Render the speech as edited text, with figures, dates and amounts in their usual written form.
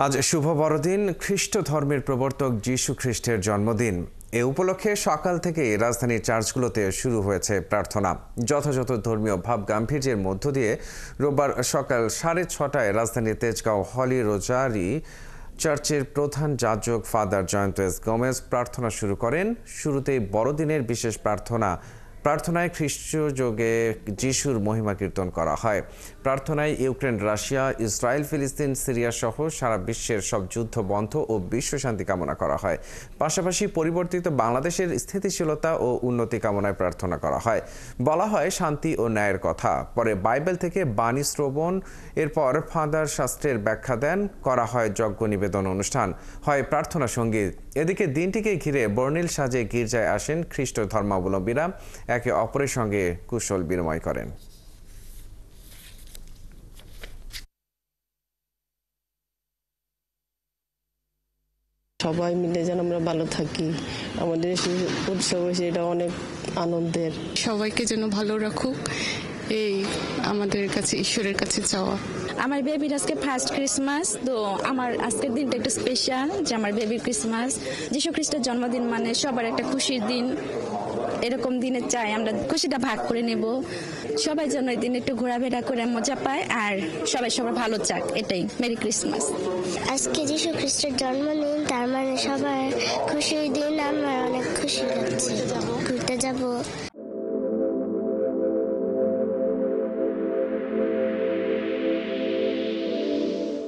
আজ শুভ বড়দিন, খ্রিস্ট ধর্মের প্রবর্তক যীশু খ্রিস্টের জন্মদিন। এ উপলক্ষে সকাল থেকে রাজধানীর চার্চগুলোতে শুরু হয়েছে প্রার্থনা। যথাযথ ধর্মীয় ভাব গাম্ভীর্যের মধ্য দিয়ে রোববার সকাল 6:30টায় রাজধানীর তেজগাঁও হলি রোজারি চার্চের প্রধান যাজক ফাদার জয়ন্ত এস গোমেজ প্রার্থনা শুরু করেন। শুরুতেই বড়দিনের বিশেষ প্রার্থনায় খ্রিস্টযোগে যিশুর মহিমা কীর্তন করা হয়। প্রার্থনায় ইউক্রেন, রাশিয়া, ইসরায়েল, ফিলিস্তিন, সিরিয়া সহ সারা বিশ্বের সব যুদ্ধ বন্ধ ও বিশ্বশান্তি কামনা করা হয়। পাশাপাশি পরিবর্তিত বাংলাদেশের স্থিতিশীলতা ও উন্নতি কামনায় প্রার্থনা করা হয়। বলা হয় শান্তি ও ন্যায়ের কথা। পরে বাইবেল থেকে বাণী শ্রবণ, এরপর ফাদার শাস্ত্রের ব্যাখ্যা দেন, করা হয় যজ্ঞ নিবেদন অনুষ্ঠান, হয় প্রার্থনা সঙ্গীত। এদিকে দিনটিকে ঘিরে বর্ণিল সাজে গির্জায় আসেন খ্রিস্ট ধর্মাবলম্বীরা, একে অপরের সঙ্গে কুশল বিনিময় করেন। সবাই মিলে যেন আমরা ভালো থাকি। আমাদের উৎসব এটা অনেক আনন্দের। সবাইকে যেন ভালো রাখুক, এই আমাদের কাছে ঈশ্বরের কাছে চাওয়া। আমার বেবির আজকে ফার্স্ট ক্রিসমাস, তো আমার আজকের দিনটা একটু স্পেশাল, যে আমার বেবির ক্রিসমাস। যীশু খ্রিস্টের জন্মদিন মানে সবার একটা খুশির দিন। এরকম দিনে চাই আমরা খুশিটা ভাগ করে নেব। সবাই যেন এই দিন একটু ঘোরাফেরা করে মজা পায়, আর সবাই সবার ভালো চাক, এটাই। Merry Christmas. আজকে যীশু খ্রিস্টের জন্মদিন, তার মানে সবার খুশির দিন। আমার অনেক খুশি লাগছে, ঘুরতে যাব।